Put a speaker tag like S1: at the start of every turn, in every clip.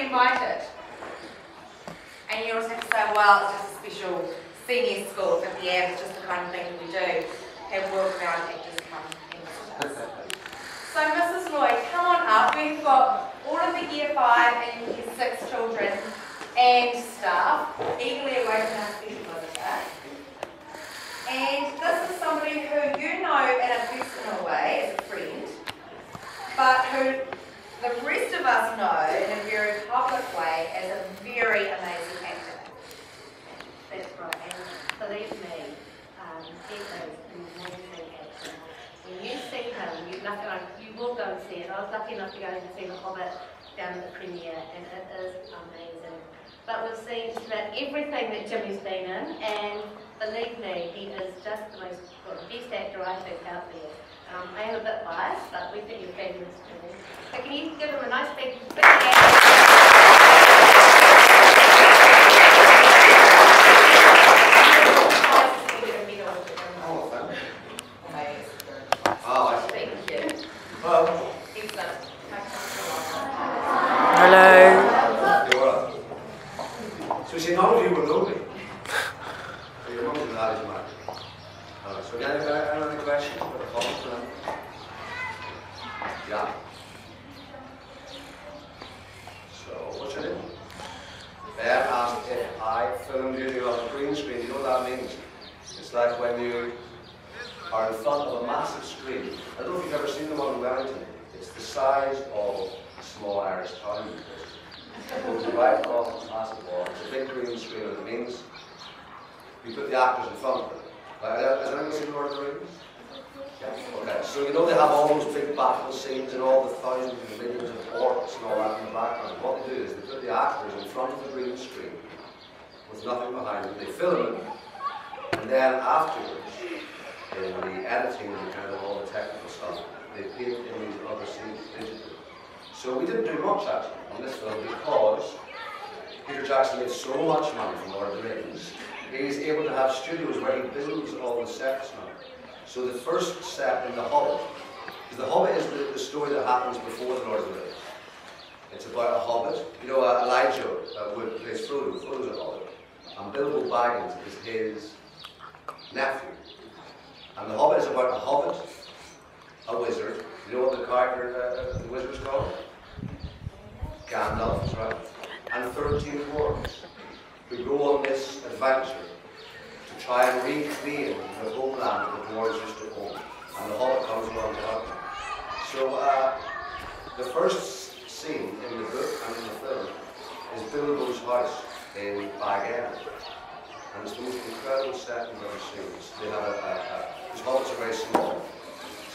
S1: invited. And you also have to say, well, it's just a special senior school, 50 years, it's just the kind of thing that we do. Have work around actors come and visit us. So Mrs. Lloyd, come on up. We've got all of the Year 5 and Year 6 children and staff eagerly awaiting our special visitor. And this is somebody who you know in a personal way as a friend, but who the rest of us know in a very public way as a very amazing actor.
S2: That's right, and believe me, he is an amazing actor. When you see him, you will go and see it. I was lucky enough to go and see The Hobbit down at the premiere, and it is amazing. But we've seen just about everything that Jimmy's been in, and believe me, he is just the best actor I think out there. I am a bit biased, but we think you're fabulous too. So can you give him a nice big hand?
S3: So see, none of you will know me. So your mums and daddies might. So any questions for the comments for them? Yeah. So what's your name? Ben asked if I filmed you on a green screen. You know what that means? It's like when you are in front of a massive screen. I don't know if you've ever seen the one in Wellington. It's the size of a small Irish town. It goes right across this massive wall. It's a big green screen, and it means you put the actors in front of it. Has anyone seen Lord of the Rings? Yeah. Okay, so you know they have all those big battle scenes and all the thousands and millions of orcs and all that in the background. What they do is they put the actors in front of the green screen with nothing behind them. They film it, and then afterwards, in the editing and kind of all the technical stuff, they paint in these other scenes digitally. So we didn't do much actually on this film because Peter Jackson made so much money from Lord of the Rings. He's able to have studios where he builds all the sets now. So the first set in The Hobbit, because The Hobbit is the story that happens before the Lord of the Rings. It's about a hobbit. You know, Elijah Wood plays Frodo. Frodo's a hobbit. And Bilbo Baggins is his nephew. And The Hobbit is about a hobbit, a wizard. You know what the character, the wizard is called? Gandalf, is right. And 13 dwarves who go on this adventure to try and reclaim the homeland that the dwarves used to own. And the Hobbit comes along to help them. So the first scene in the book and in the film is Bilbo's house in Bag End. And it's the most incredible set you've ever seen. They have these hobbits are very small.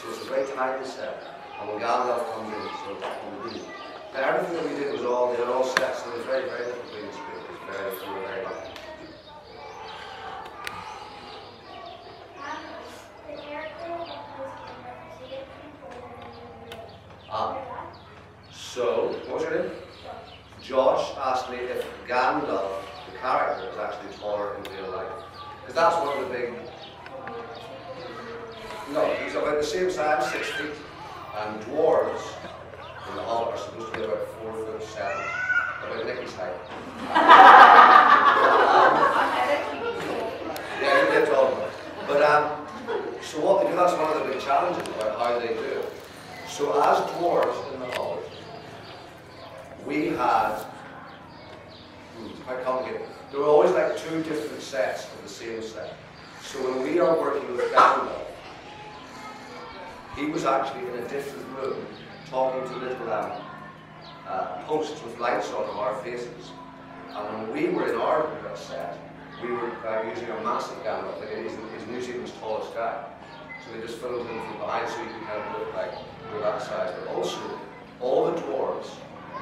S3: So it's a very tiny set. And when Gandalf comes in, so it's on the room. Now everything that we did was all, they were all sets, so there was very, very little green screen. It was very, we were very lucky. So, what was your name? Josh asked me if Gandalf, the character, is actually taller in real life. Because that's one of the big... No, he's about the same size, 6 feet. And dwarves in The Hobbit are supposed to be about 4'7", about Nicky's height. Yeah, you get taller. But so what they do, that's one of the big challenges about how they do it. So as dwarves in The Hobbit, we had, it's quite complicated, there were always like 2 different sets of the same set. So when we are working with Gandalf, he was actually in a different room talking to little posts with lights on our faces. And when we were in our set, we were using a massive Gandalf, like he's New Zealand's tallest guy. So they just filmed him from behind so you can kind of look like we're that size. But also, all the dwarves,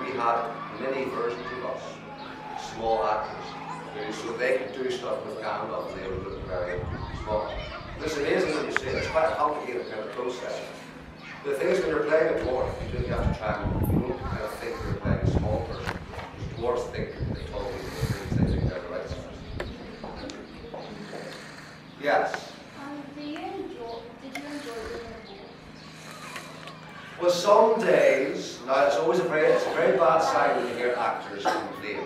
S3: we had mini versions of us, small actors, so they could do stuff with Gandalf and they would look very small. It's amazing what you say, it's quite a complicated kind of process. The thing is when you're playing a dwarf, you really have to try and, you don't kind of think you're playing a small person. Because dwarves think they're tall people, they think they're the right size. Yes?
S4: Did you enjoy doing the
S3: Well, some days, now it's always it's a very bad sign when you hear actors complain.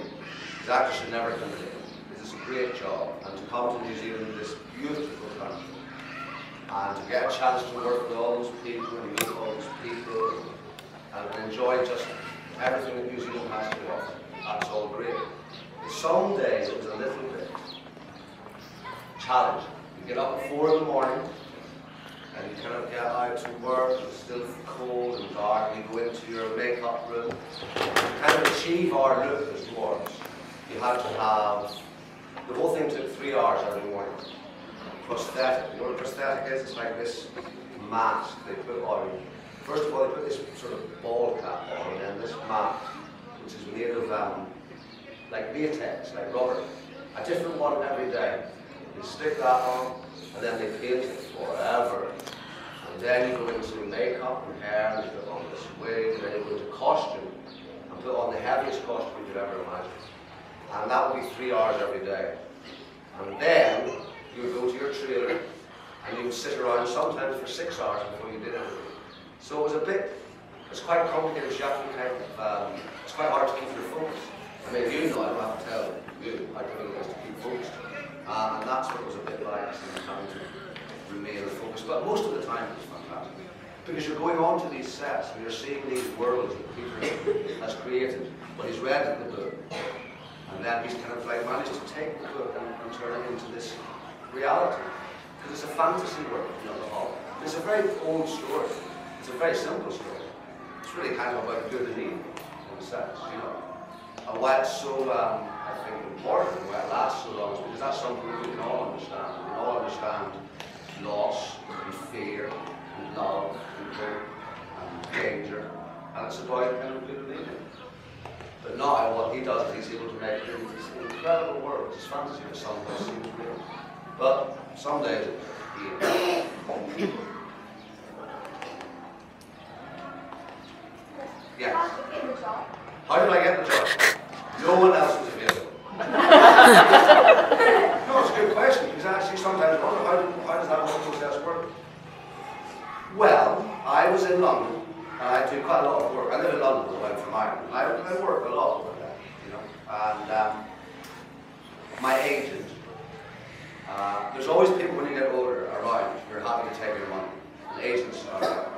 S3: Because actors should never complain. It's a great job. And to come to New Zealand, this beautiful country, and to get a chance to work with all those people and meet all those people and enjoy just everything that New Zealand has to offer, that's all great. But some days it was a little bit challenging. You get up at 4 in the morning, and you kind of get out to work, it's still cold and dark, and you go into your makeup room. To kind of achieve our look as dwarves, you had to have, the whole thing took 3 hours every morning. Prosthetic, you know what a prosthetic is? It's like this mask they put on. First of all, they put this sort of ball cap on, and then this mask, which is made of like latex, like rubber. A different one every day. They stick that on, and then they paint it forever. And then you go into makeup and hair, and you put on this wig, and then you go into costume, and put on the heaviest costume you could ever imagine. And that would be 3 hours every day. And then you would go to your trailer, and you would sit around sometimes for 6 hours before you did anything. So it was a bit, it's quite complicated. You have to kind of, it's quite hard to keep your focus. I mean, you know, I don't have to tell you how difficult it is to keep focused. And that's what it was a bit like, trying to remain focused. But most of the time it was fantastic. Because you're going on to these sets, and you're seeing these worlds that Peter has created, but he's read in the book. And then he's kind of like managed to take the book and turn it into this reality. Because it's a fantasy world, you know, the whole. It's a very old story. It's a very simple story. It's really kind of about good and evil, in a sense, you know. And why it's so, I think, important, and why it lasts so long, is because that's something that we can all understand. We can all understand loss, and fear, and love, and hope, and danger. And it's about kind of good and evil. But now, what he does is he's able to make it into this incredible world. It's fantasy, but some days seems real. But some days it's yeah. How did I get the job? No one else was available. No, it's a good question, because I actually sometimes wonder how does that whole process work? Well, I was in London, and I do quite a lot of work. I live in London, but I'm from Ireland. I work a lot over there, you know. And my agent, there's always people when you get older around who are happy to take your money. And agents are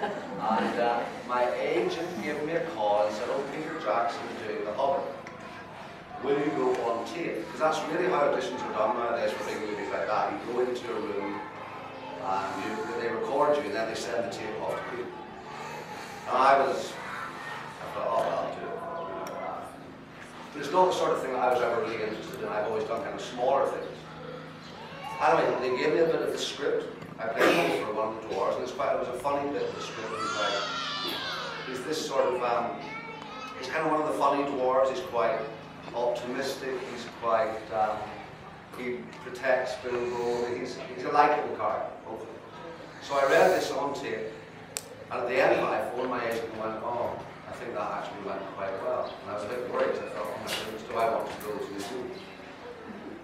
S3: and my agent gave me a call and said, "Oh, Peter Jackson is doing The Hobbit. Will you go on tape?" Because that's really how auditions are done nowadays for big movies like that. You go into a room, and they record you, and then they send the tape off to you. And I thought, oh, well, I'll do it. But it's not the sort of thing that I was ever really interested in. I've always done kind of smaller things. Anyway, they gave me a bit of the script. I played for one of the dwarves, and it was a funny bit of the script. He's this sort of, he's kind of one of the funny dwarves. He's quite optimistic. He's quite, he protects Bilbo. He's a likeable character, hopefully. So I read this on tape, and at the end of it, I phoned my agent and went, "Oh, I think that actually went quite well." And I was a bit worried. I thought, "Oh my goodness, do I want to go to New Zealand?"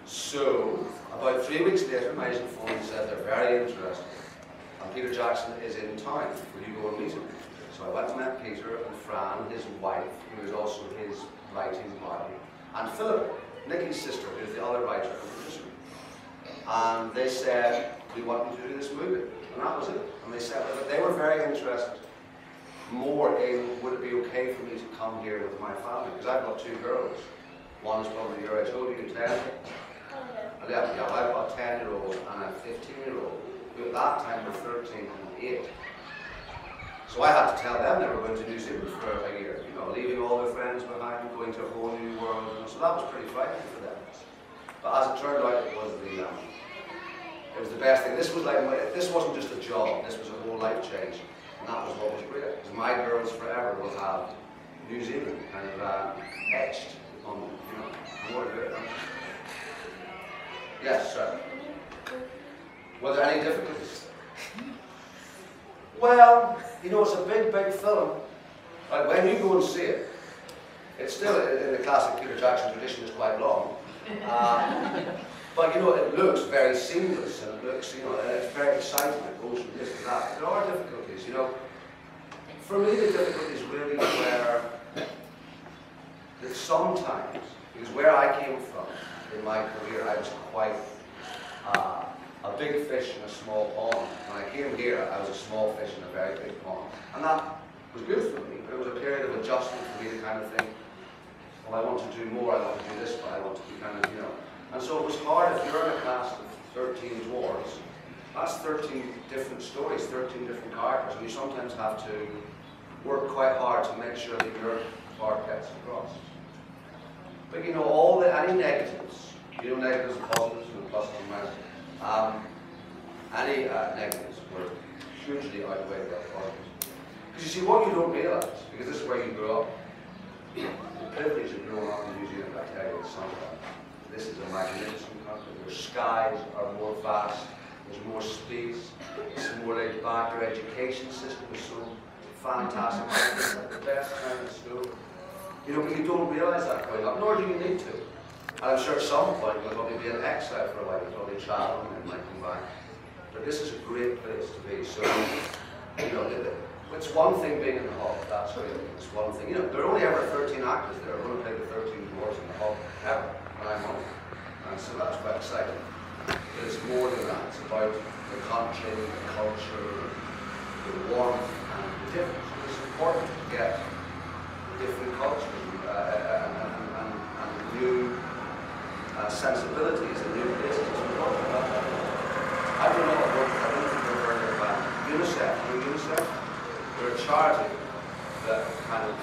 S3: So, about 3 weeks later, my agent phoned and said they're very interested. And Peter Jackson is in town. Will you go and meet him? So I went and met Peter and Fran, his wife, who is also his writing partner, and Philip, Nicky's sister, who's the other writer and producer. And they said, "We want you to do this movie." And that was it. And they said that they were very interested more in, would it be okay for me to come here with my family? Because I've got 2 girls. One is probably your age. How old are you, 10? 11, yeah, I've got a 10-year-old and a 15-year-old, who at that time were 13 and 8. So I had to tell them they were going to New Zealand for a year, you know, leaving all their friends behind, going to a whole new world, and so that was pretty frightening for them. But as it turned out, it was the best thing. This was like, this wasn't just a job, this was a whole life change, and that was what was great. Because my girls forever will have New Zealand kind of etched on them, you know, and what a great country. Yes, sir. Were there any difficulties? Well, you know, it's a big, big film. Like when you go and see it, it's still, in the classic Peter Jackson tradition, is quite long. But you know, it looks very seamless, and it looks, you know, and it's very exciting. It goes from this to that. There are difficulties, you know. For me, the difficulty is really where that sometimes, because where I came from in my career, I was quite a big fish in a small pond. When I came here, I was a small fish in a very big pond. And that was good for me, but it was a period of adjustment for me to kind of think, well, I want to do more, I want to do this, but I want to be kind of, you know. And so it was hard. If you're in a class of 13 dwarves, that's 13 different stories, 13 different characters, and you sometimes have to work quite hard to make sure that your part gets across. But you know, any negatives, you know, negatives and positives and pluses and minuses, any negatives were hugely outweighed by positives. Because you see, what you don't realise, because this is where you grew up, the privilege of growing up in New Zealand, I tell you, is something. This is a magnificent country. Your skies are more vast, there's more space, it's more laid back, your education system is so fantastic, it's like the best kind of school. You know, but you don't realise that growing up, nor do you need to. And I'm sure at some point you'll probably be in exile for a while, you'll probably travel and then might come back. But this is a great place to be. So, you know, it's one thing being in the hub, that's great. It's one thing. You know, there are only ever 13 actors that are going to play the 13 dwarves in the hub, ever, when I'm on it. And so that's quite exciting. But it's more than that. It's about the country, the culture, the warmth, and the difference. It's important to get different cultures and new sensibilities and new places. It's important about that. I don't know, I don't think you've heard about UNICEF. You know UNICEF? They're a charity that kind of,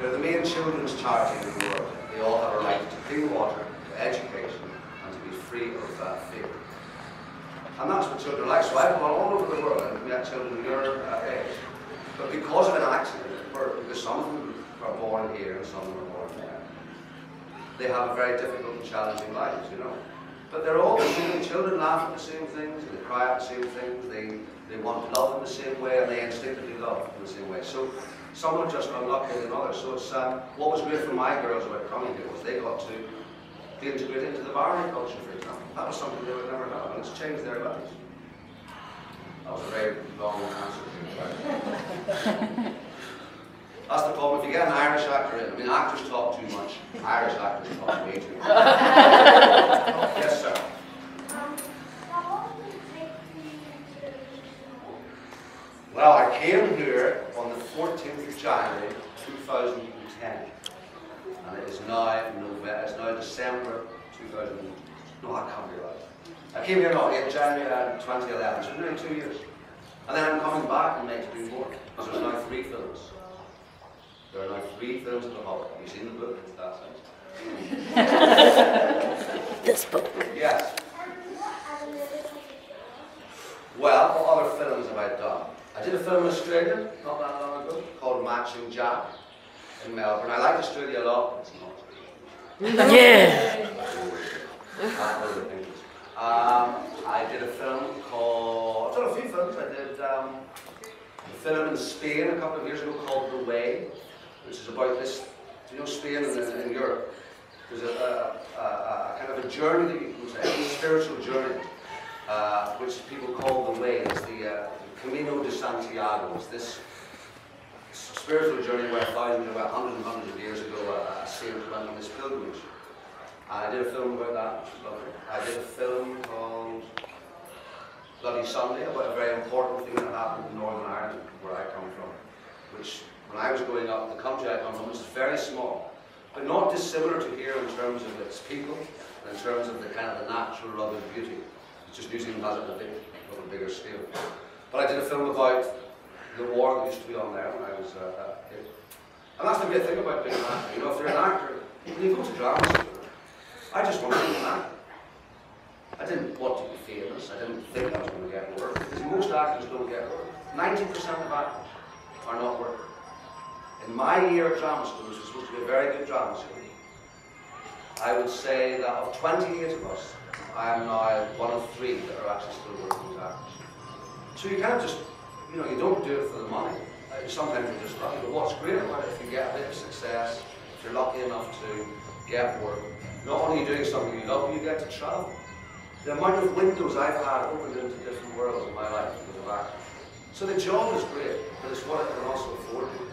S3: they're the main children's charity in the world. They all have a right to clean water, to education, and to be free of fear. And that's what children like. So I've gone all over the world and met children your age. But because of an accident, because some of them are born here and some of them are born there, they have a very difficult and challenging lives, you know. But they're all the same. Children laugh at the same things, they cry at the same things, they want love in the same way, and they instinctively love in the same way. So some are just unlucky than others. So it's what was great for my girls about coming here was they got to be integrated into the Barony culture, for example. That was something they would never have, and it's changed their lives. That was a very long answer to your question. That's the problem. If you get an Irish actor in, I mean, actors talk too much. Irish actors talk way too much. Yes, sir. Well, I came here on the 14th of January 2010, and it is now November. It's now December 2000. No, that can't be right. I came here in January 2011, so nearly 2 years. And then I'm coming back in May to do more, because there's now 3 films. There are now 3 films in the Hobbit. Have you seen the book? That's it.
S4: This book.
S3: Yes. Well, what other films have I done? I did a film in Australia not that long ago called Matching Jack in Melbourne. I like Australia a lot, but it's not.
S4: Yeah.
S3: I did a film called, I've done a few films. I did a film in Spain a couple of years ago called The Way, which is about this, you know, Spain and in Europe. There's a kind of a journey that you can say, a spiritual journey, which people call The Way. It's the Camino de Santiago. It's this spiritual journey where hundreds and hundreds of years ago a saint went on this pilgrimage. I did a film about that, which was lovely. I did a film called Bloody Sunday, about a very important thing that happened in Northern Ireland, where I come from, which, when I was growing up, the country I come from was very small, but not dissimilar to here in terms of its people, and in terms of the kind of the natural rugged beauty. It's just New Zealand has it on a bigger scale. But I did a film about the war that used to be on there when I was a kid. And that's the great thing about being an actor. You know, if you're an actor, when you go to drama school, I just wanted to be an actor. I didn't want to be famous. I didn't think I was going to get work. Because most actors don't get work. 90% of actors are not working. In my year at drama school, which was supposed to be a very good drama school, I would say that of 28 of us, I am now one of 3 that are actually still working as actors. So you can't just, you know, you don't do it for the money. Sometimes you're just lucky. But what's great about it, if you get a bit of success, if you're lucky enough to get work, not only are you doing something you love, you get to travel. The amount of windows I've had opened into different worlds in my life because of acting. So the job is great, but it's what it can also afford you.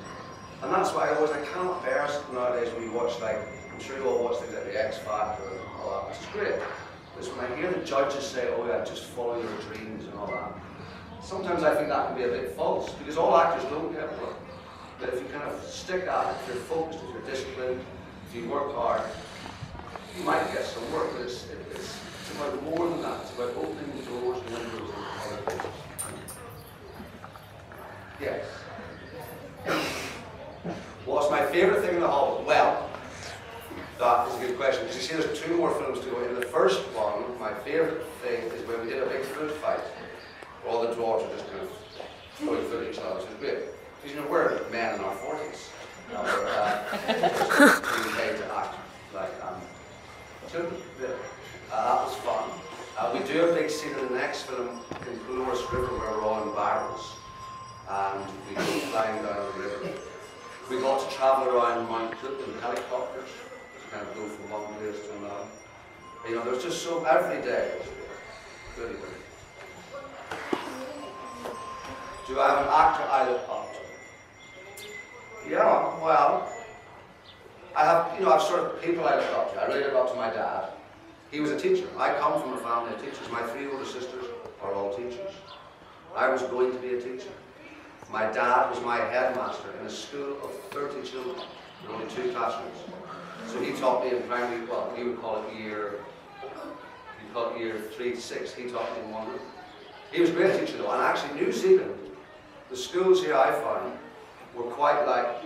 S3: And that's why I cannot bear nowadays when you watch, like, I'm sure you all watch things like the X Factor and all that, which is great. Because when I hear the judges say, oh yeah, just follow your dreams and all that, sometimes I think that can be a bit false, because all actors don't get work. But if you kind of stick at it, if you're focused, if you're disciplined, if you work hard, you might get some work, but it's about more than that. It's about opening doors and windows and other places. Yes. What's my favourite thing in The Hobbit? Well, that is a good question, because you see there's 2 more films to go. In the first one, my favourite thing is when we did a big food fight, where all the dwarves are just kind of throwing food at each other, which is great. Because, you know, we're men in our 40s. Now we're being paid to act like children. That was fun. We do a big scene in the next film in Dolores River where we're all in barrels. And we go flying down the river. We got to travel around Mount Cook in helicopters to kind of go from one place to another. You know, there's just so, every day was really good. Do I have an actor I look up to? Yeah, well, I have, you know, I've sort of people I look up to. I really look up to my dad. He was a teacher. I come from a family of teachers. My 3 older sisters are all teachers. I was going to be a teacher. My dad was my headmaster in a school of 30 children, and only 2 classrooms. So he taught me in primary, well, he would call it year 3 to 6. He taught me in 1 room. He was a great teacher though, and actually New Zealand, the schools here I found were quite like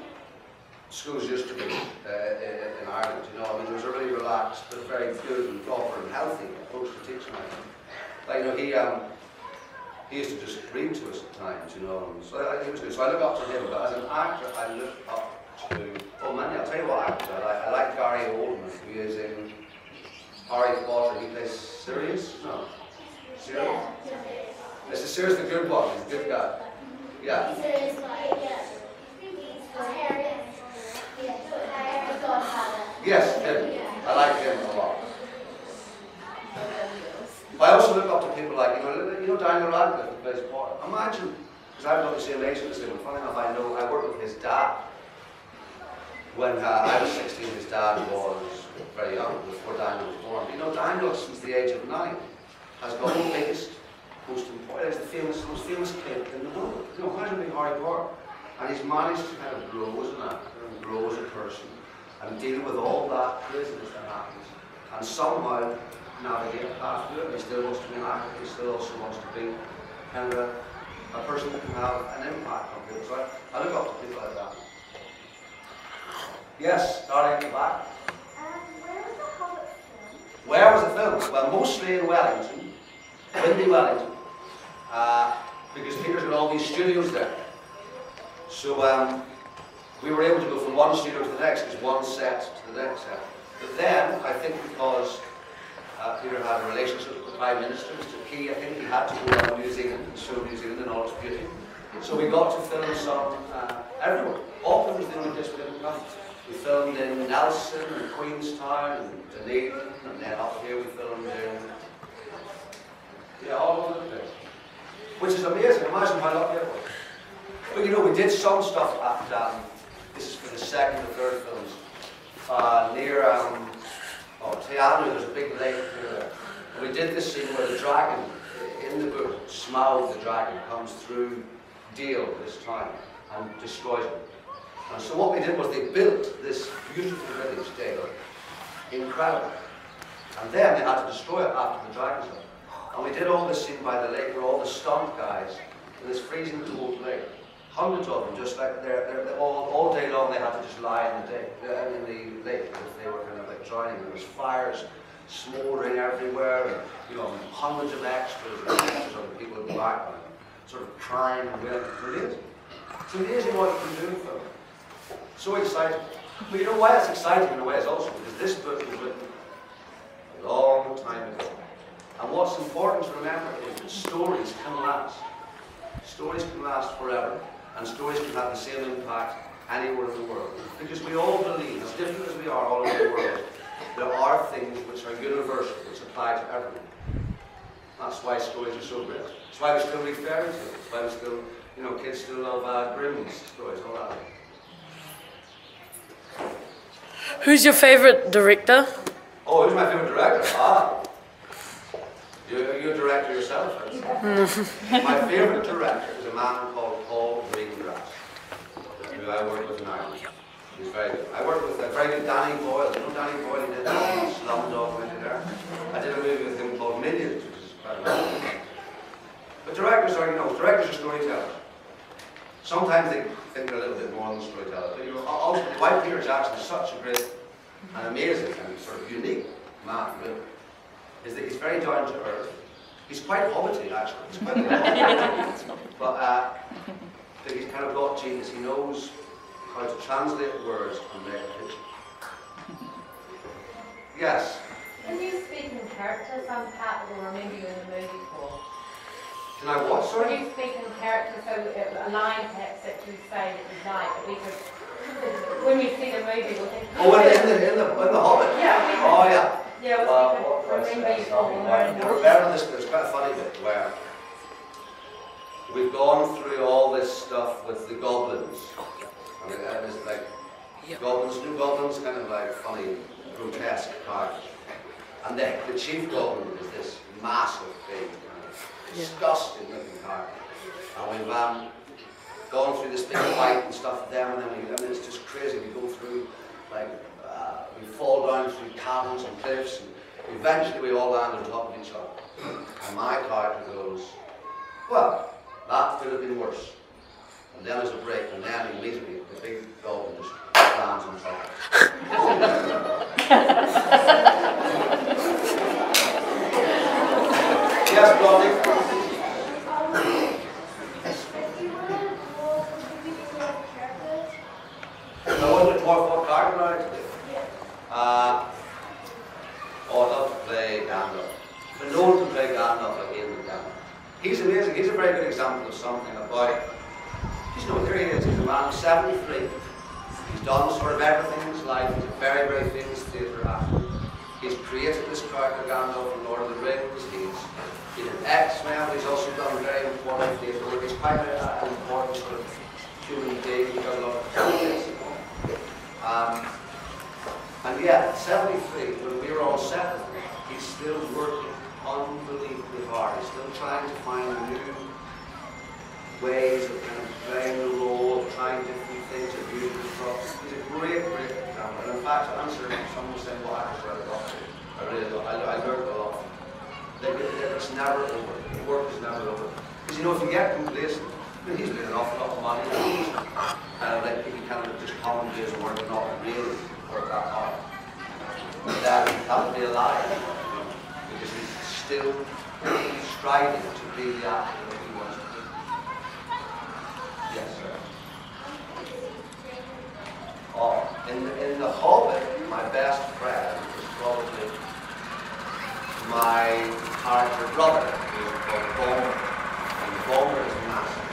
S3: schools used to be in Ireland, you know. I mean, it was a really relaxed, but very good and proper and healthy approach to teaching, I think. Like, you know, he used to just read to us at times, you know, and so he was good. So I look up to him, but as an actor, I look up to, oh many, I'll tell you what actors I like. I like Gary Oldman, who is in Harry Potter. He plays Sirius? No. Sirius? It's the Sirius, the good one, he's a good guy. Yeah. Yes, him. I like him a lot. I also look up to people like, you know Daniel Radcliffe, who plays Potter. Imagine, because I've done the same age as him, and funny enough, I worked with his dad. When I was 16, his dad was very young, before Daniel was born. You know, Daniel, since the age of 9, has got the biggest, most important, he's the most famous kid in the world. You know, imagine being Harry Potter. And he's managed to kind of grow as an actor, and grow as a person, and deal with all that craziness that happens. And somehow navigate a path through it. He still wants to be an actor, he still also wants to be kind of a person that can have an impact on people. So I look up to people like that. Yes, starting at the back.
S4: Where was the Hobbit filmed?
S3: Where was it filmed? Well, mostly in Wellington, windy Wellington, because Peter's got all these studios there. So we were able to go from one studio to the next, because one set to the next set. But then, I think because Peter had a relationship with the Prime Minister, Mr. Key, I think he had to go around New Zealand and show New Zealand in all its beauty. So we got to film some everywhere. Auckland was the only place we didn't come. We filmed in Nelson and Queenstown and Dunedin, and then up here we filmed in, all over the place. Which is amazing. Imagine how lucky it was. But you know, we did some stuff at, this is for the 2nd or 3rd films, near Teanu, there's a big lake near there. And we did this scene where the dragon, in the book, Smaug the dragon, comes through Dale this time and destroys it. And so what we did was they built this beautiful village, Dale, incredible. And then they had to destroy it after the dragon's up. And we did all this scene by the lake where all the stunt guys, in this freezing cold lake, hundreds of them, just like they're all day long, they had to just lie in the lake because they were kind of like drowning. There was fires smouldering everywhere, and you know, hundreds of extras and extras of people in the background, sort of crying and wailing. It's amazing what you can do in film. So exciting. But you know why it's exciting in a way is also because this book was written a long time ago. And what's important to remember is that stories can last. Stories can last forever, and stories can have the same impact anywhere in the world. Because we all believe, as different as we are all over the world, there are things which are universal, which apply to everyone. That's why stories are so great. That's why we still read fairy tales. That's why we still you know, kids still love Grimm's stories, all that.
S5: Who's your favourite director?
S3: Oh, who's my favourite director? You're a director yourself. My favourite director is a man called Paul Greengrass, who I work with in Ireland. He's very good. I worked with a very good Danny Boyle. You know Danny Boyle? He did Slumdog Millionaire. I did a movie with him called Millions, which is quite amazing. But directors are, directors are storytellers. Sometimes they think they're a little bit more than storytellers. But ultimately, why Peter Jackson is such a great and amazing and sort of unique man, really, is that he's very down to earth. He's quite hobbity, actually. He's quite but he's kind of got genius. He knows how to translate words and make a picture. Yes?
S2: Can you speak in character? Some part will remember you in the movie for.
S3: Can I what,
S2: Can
S3: sorry?
S2: you speak in character, so a line perhaps that you say that you like, that we could, when we see the movie, we'll think.
S3: Oh, in the Hobbit?
S2: Yeah.
S3: Oh, yeah.
S2: Yeah, we could remember you for.
S3: Remember this, there's quite a funny bit where we've gone through all this stuff with the goblins. And it's like, goblins, new goblins, kind of like funny, grotesque characters. And the chief goblin is this massive, big, disgusting looking character. And we've gone through this big fight and stuff with them, and then it's just crazy. We go through, like, we fall down through caverns and cliffs, and eventually we all land on top of each other. And my character goes, well, that could have been worse. And then there's a break, and then immediately the big goblin just lands on top. Yes, Blondie? I wasn't a dwarf what character I like to do. I'd love to play Gandalf. But no one can play Gandalf like Ian Gandalf. He's amazing. He's a very good example of something about, here he is. He's a man of 73. He's done sort of everything in his life. He's a very, very famous theatre actor. He's created this character Gandalf in Lord of the Rings. He's an X-Men, but he's also done very important theatre work. He's quite an important sort of human being. He does a lot of politics. And yet, at 73, when we were all set with him, he's still working unbelievably hard. He's still trying to find new ways of kind of playing the role, of trying different things, of using the props. He's a great, great example. And in fact, to answer someone saying what actors I got to, I learned a lot. It's never over. The work is never over. Because if you get complacent, he's made an awful lot of money. Like people kind of just come and do his work and not really work that hard. But that would be a lie. Because he's still striving to be the actor that he wants to be. Yes, sir. Oh, in the Hobbit, my best friend is probably my character brother, who's called Bomber. And Bomber is massive.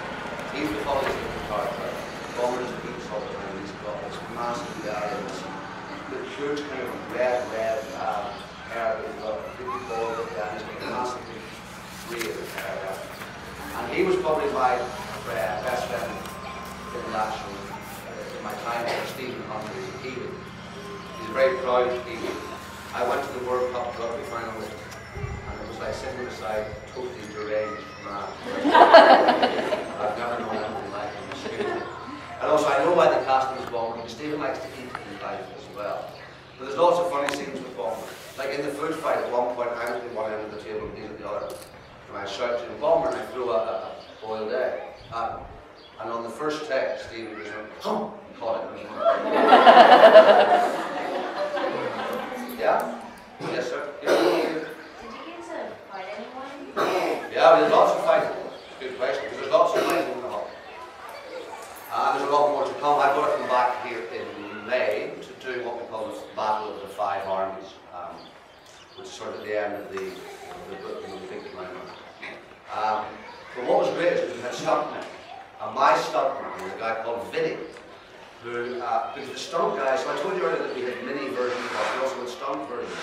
S3: He's the funniest looking character. Bomber is a big soldier, and he's got this massive guy, and this huge kind of red hair that he's got, a big bald head, and he's got a massive braid hair. And he was probably my best friend in that show. In my time for Stephen Hunter, he's a Kiwi. He's a very proud Kiwi. I went to the World Cup rugby final with him, and it was like sitting beside totally deranged man. I've never known anything like him. And also, I know why they cast him as Bomber, because Stephen likes to eat in life as well. But there's lots of funny scenes with Bomber. Like in the food fight, at one point, I'm at one end of the table and he's at the other. And I shout to him, Bomber, and I throw a boiled egg at him. And on the first take, Stephen was like, "Hum!" and caught it in his mouth. Yeah? Yes, sir.
S4: Did you get to fight anyone?
S3: Yeah, there's lots of fighting. Good question, because there's lots of fighting in the hall. There's a lot more to come. I've got to come back here in May to do what we call the Battle of the Five Armies, which is sort of at the end of the book, the big climax. But what was great is we had stuntmen. And my stuntman was a guy called Vinny, who's the stunt guy. So I told you earlier that we had mini versions of us, we also had stunt versions.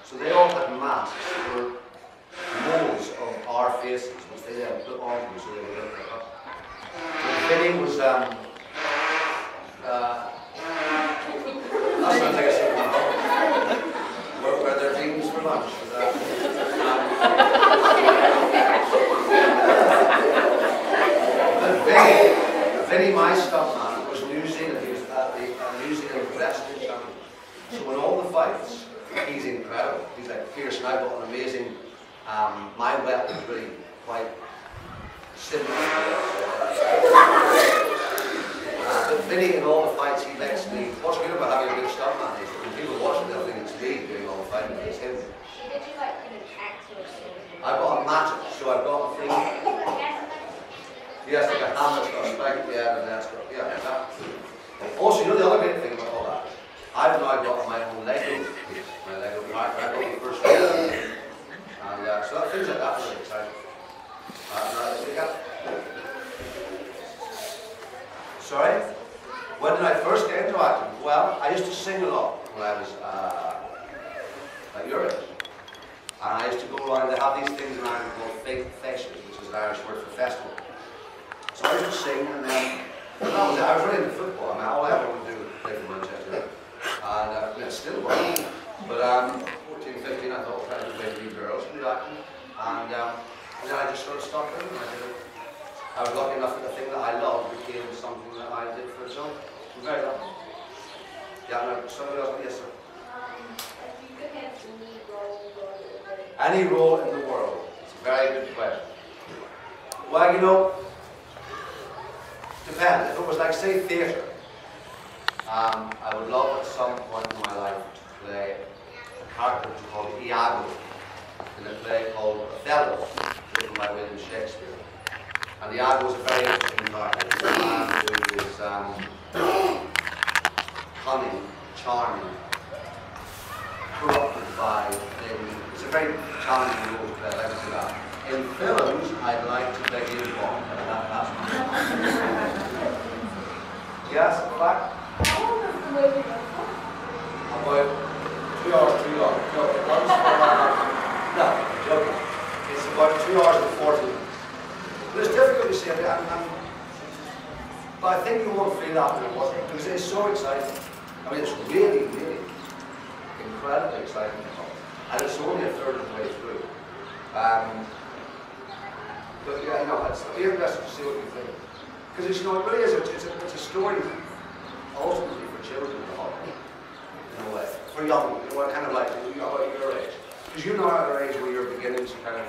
S3: So they all had masks that were molds of our faces, which they then put on them so they would look like us. Vinny was, that sounds like a certain where their dreams for lunch. Vinny, my stuntman, was New Zealand. He was at the New Zealand Wrestling Championship. So in all the fights, he's incredible. He's like fierce, and I've got an amazing, my weapon's really quite simple. But Vinny, in all the fights, he lets me. What's good about having a good stuntman is that when people watch it, they'll think it's me doing all the fighting, but it's him.
S4: Did you like kind of act or something?
S3: I've got a magic, so I've got a thing. Yes, like a hammer's got a spike, yeah, and that's got, yeah, exactly. Also, you know the other great thing about all that? I've now got my own Lego piece, my Lego park. I got the first one. And so things like that are really exciting. Sorry? When did I first get into acting? Well, I used to sing a lot when I was at your age. And I used to go around, they have these things in Ireland called fake festivals, which is an Irish word for festival. So I used to sing, and then I was really into football. I mean, all I ever wanted to do was play for Manchester. And it's still working. But 14, 15, I thought I was trying to play girls and do acting. And then I just sort of stopped doing it. I did it. I was lucky enough that the thing that I loved became something that I did for a job. I'm very lucky. Yeah, no, somebody else, yes, sir.
S4: If you could have any role in the world,
S3: Any role in the world? It's a very good question. Well, you know, depends. If it was like, say, theatre, I would love at some point in my life to play a character called Iago in a play called Othello, written by William Shakespeare. And Iago is a very interesting character. He's a man who is cunning, charming, corrupted by things. It's a very challenging role to play. Let's do that. In films, I'd like to play James Bond. That's my yes, in fact.
S4: how long is the movie go for?
S3: About 2 hours too long. No, it runs for no, I'm joking. It's about 2 hours and 40 minutes. But it's difficult to say. But I think you won't feel that when you watch it because it's so exciting. I mean, it's really, really incredibly exciting. And it's only a third of the way through. But yeah, no, it's interesting to see what you think. Because it's, you know, it really is, it's a story ultimately for children in a way. For young, you know, kind of like, you know, about your age. Because you know at our age where you're beginning to kind of,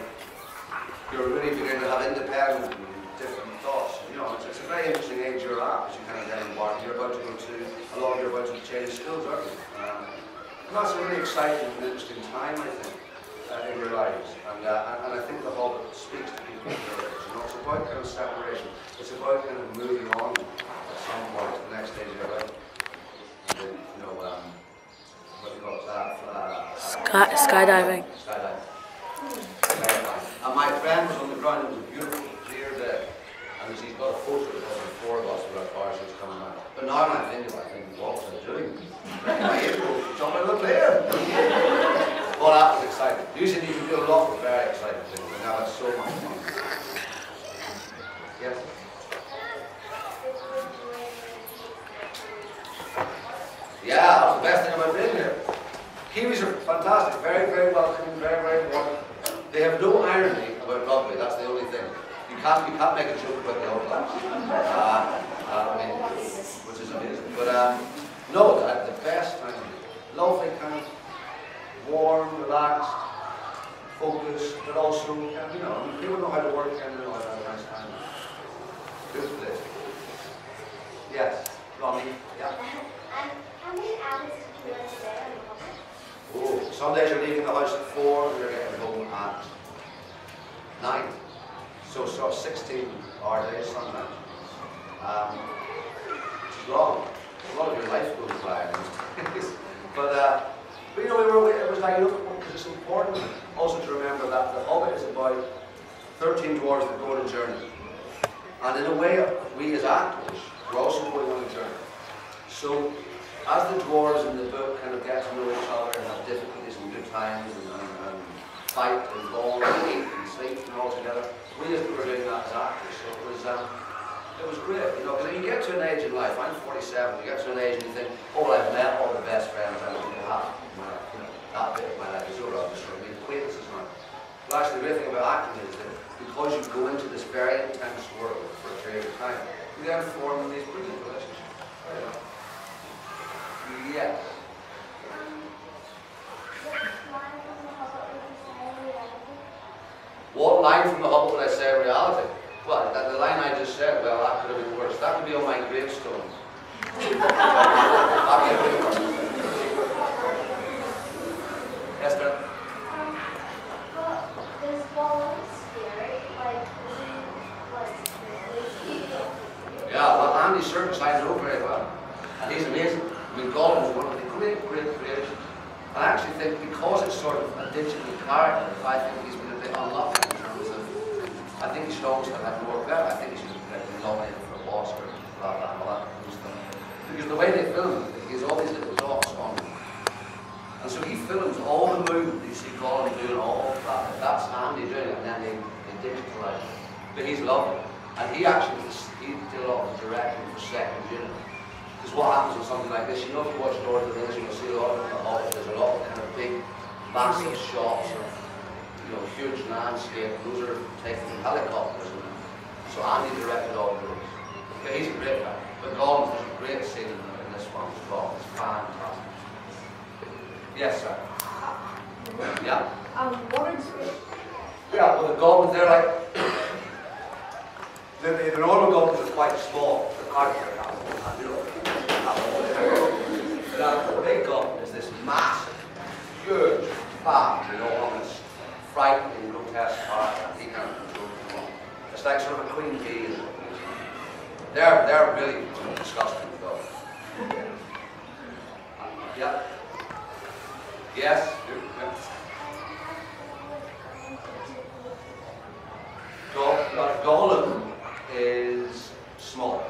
S3: you're really beginning to have independent and different thoughts. You know, it's a very interesting age you're at as you kind of get embarked. You're about to go to, you're about to change schools, aren't you? And that's a really exciting and interesting time, I think, in your lives. And I think the Hobbit speaks to people in your age. You know, it's about kind of separation. It's about kind of moving on at some point to the next stage of your life. And, you know, what do you call it?
S5: Skydiving.
S3: Skydiving. And my friend was on the ground. It was a beautiful, clear day. And he's got a photo of the four of us with our parachutes coming out. But now when I think about it, I think, what was I doing? My age was jumping out of the plane. Well, that was exciting. Usually you can do a lot of very exciting things, and now it's so much fun. Yes? Yeah, that was the best thing about being here. Kiwis are fantastic, very, very welcoming, very, very warm. They have no irony about rugby, that's the only thing. You can't make a joke about the All Blacks. I mean, which is amazing. But no, the best, lovely kind of warm, relaxed, focused, but also, you know, people know how to work and know how to have a nice time. Good place. Yes, Ronnie, yeah.
S4: And how many hours did you learn today on the Hobbit?
S3: Oh, some days you're leaving the house at 4 and you're getting home at 9. So sort of 16-hour days sometimes. Which is long. A lot of your life goes by. But you know, it was like, you know, because it's important also to remember that The Hobbit is about 13 dwarves that go on a journey. And in a way, we as actors, we're also going on a journey. So, as the dwarves in the book kind of get to know each other and have difficulties and good times and fight and bond and eat and sleep and all together, we as we were doing that as actors. So it you get to an age in life, I'm 47, you get to an age and you think, oh, well, I've met all the best friends I want to have. That bit of my life is over, I'll just sort of make acquaintances now. But actually, the real thing about acting is that because you go into this very intense world for a period of time, you then form these brilliant relationships. Yeah. What line from The Hobbit would I say reality? Well, the line I just said, well, that could have been worse. That could be on my gravestone. That'd be a bit worse. Yes, Ben?
S4: Does Gollum scary?
S3: Yeah, well, Andy Serkis I know very well. And he's amazing. I mean, Gollum is one of the great creations. And I actually think because it's sort of a digital character, I think he's been a bit unlucky in terms of, I think he should always have had more credit. I think he should have been nominated for an Oscar for that and all that kind of stuff. Because the way they film it, he has all these little dots on him. And so he films all the movement you see Gollum doing, all of that. That's Andy doing it, and then they digitalize it. But he's lovely. And he actually, he did a lot of directing for second unit. Because what happens with something like this, you know, if you watch Lord of the Rings, you'll see a lot of it in The Hobbit. There's a lot of kind of big, massive shots of, you know, huge landscape. Those are taken from helicopters. So Andy directed all of those. But he's a great guy. But Gollum, there's a great scene in this one as well. It's fantastic. Yes, sir. Yeah.
S2: What is it?
S3: Yeah, well, the goblins, they're like, the normal goblins are quite small. The the big goblin is this massive, huge, fat, enormous, frightening, grotesque character. He can't control them all. It's like sort of a queen bee. They're really disgusting though. Yeah. Yes. Gollum is small,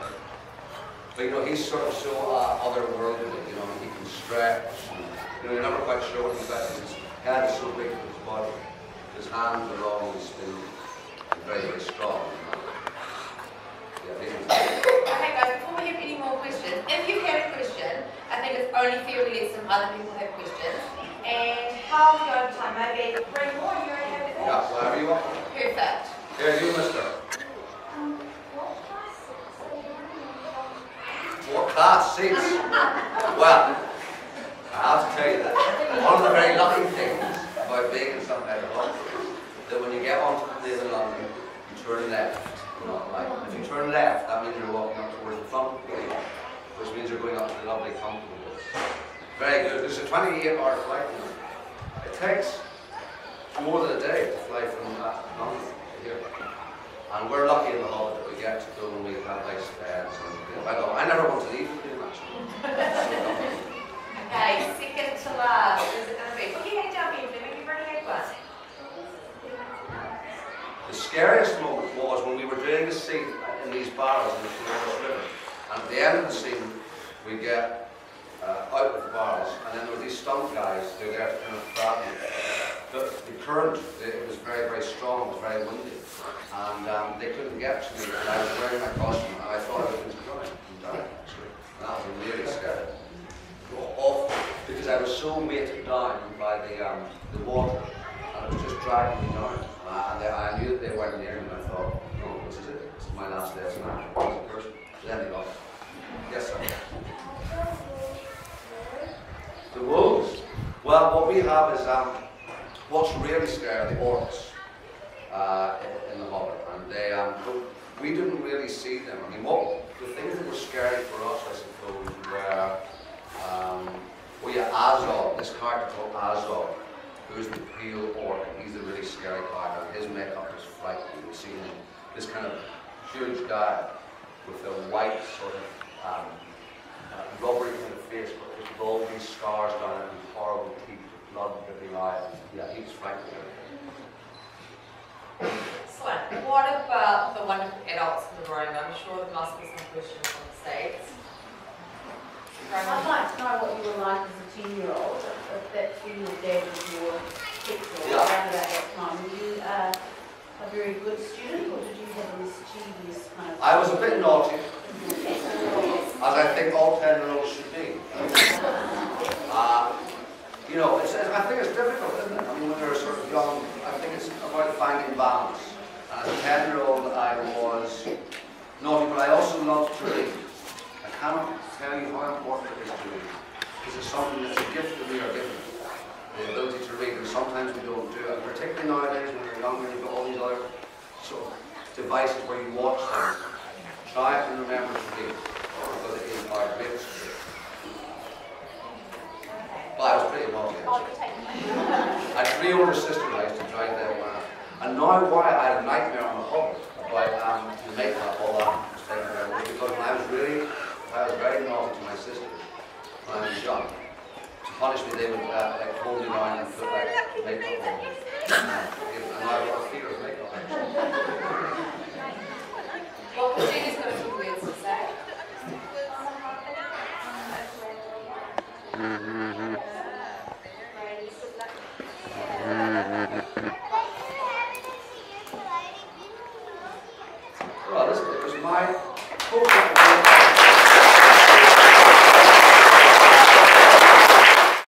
S3: but you know he's sort of so otherworldly. You know, he can stretch. You know, you're never quite sure what he's like. His head is so big for his body. His hands are long and smooth and very, very strong.
S1: Okay guys, before we have any more questions, if you've had a question, I think it's only fair we let some other people have questions. And how are we going time? Maybe 3 more, you're ready to have it?
S3: Yeah, whatever you want.
S1: Perfect.
S3: Here, you, mister. What class 6? Well, I have to tell you that one of the very lucky things about being in some kind of home, that when you get onto the plane in London, you turn left. Not like, if you turn left, that means you're walking up towards the front of the plane, which means you're going up to the lovely comfortable bits. Very good. There's a 28-hour flight. You know. It takes more than a day to fly from London to here. And we're lucky in The Hobbit that we get to go and we have nice beds. And, you know, I never want to leave the plane, actually.
S1: Okay, second to last. Is it going to be? Put your hand down, Benjamin. You've already had one.
S3: The scariest moment was when we were doing the scene in these barrels in the Florida River. And at the end of the scene, we get out of the barrels, and then there were these stunt guys who were there to kind of grab me. But the current, it was very, very strong, it was very windy. And they couldn't get to me, and I was wearing my costume, and I thought I was going to die, actually. And that was really scary. Awful, because I was so weighted down by the water, and it was just dragging me down. And I knew that they weren't near me, and I thought, no, this is it. This is my last day as an actor, as a person. Then they got it. Yes, sir. The wolves. Well, what we have is what's really scary, the orcs in The Hobbit, and they we didn't really see them. I mean, the things that were scary for us, I suppose, were Azog, this character called Azog, who's the pale orc, and he's a really scary character. His makeup is frightening. You see him, this kind of huge guy with a white sort of rubbery kind of face, but with all these scars down it and horrible teeth, blood dripping out. Yeah, he's frightening.
S1: Excellent. What about the wonderful adults in the room? I'm sure there must be some questions on the stage.
S2: I'd like to know what you were like as a 10-year-old, if that's when your dad was your teacher, around about that time. Were you a very good student, or did you have a mischievous kind of...
S3: I was a bit naughty. as I think all 10-year-olds should be. You know, I think it's difficult, isn't it? I mean, when you're sort of young, I think it's about finding balance. And as a 10-year-old, I was naughty, but I also loved to read. I cannot tell you how important it is to read. This is something that's a gift that we are given, the ability to read, and sometimes we don't do it. And particularly nowadays, when you're younger, you've got all these other sort of devices where you watch things. Try and remember to read, because it is our greatest gift. Well, I was pretty naughty, actually. I had 3 older sisters I used to drive them around. And now why I had a nightmare on the hobby about the makeup, all that stuff, because when I was very naughty to my sisters when I was young. To punish me, they would hold me down and put makeup on me. And now I've got a fear of makeup, actually.
S1: Well, Christina's got a few words to say.
S3: Well, listen, it was my hope that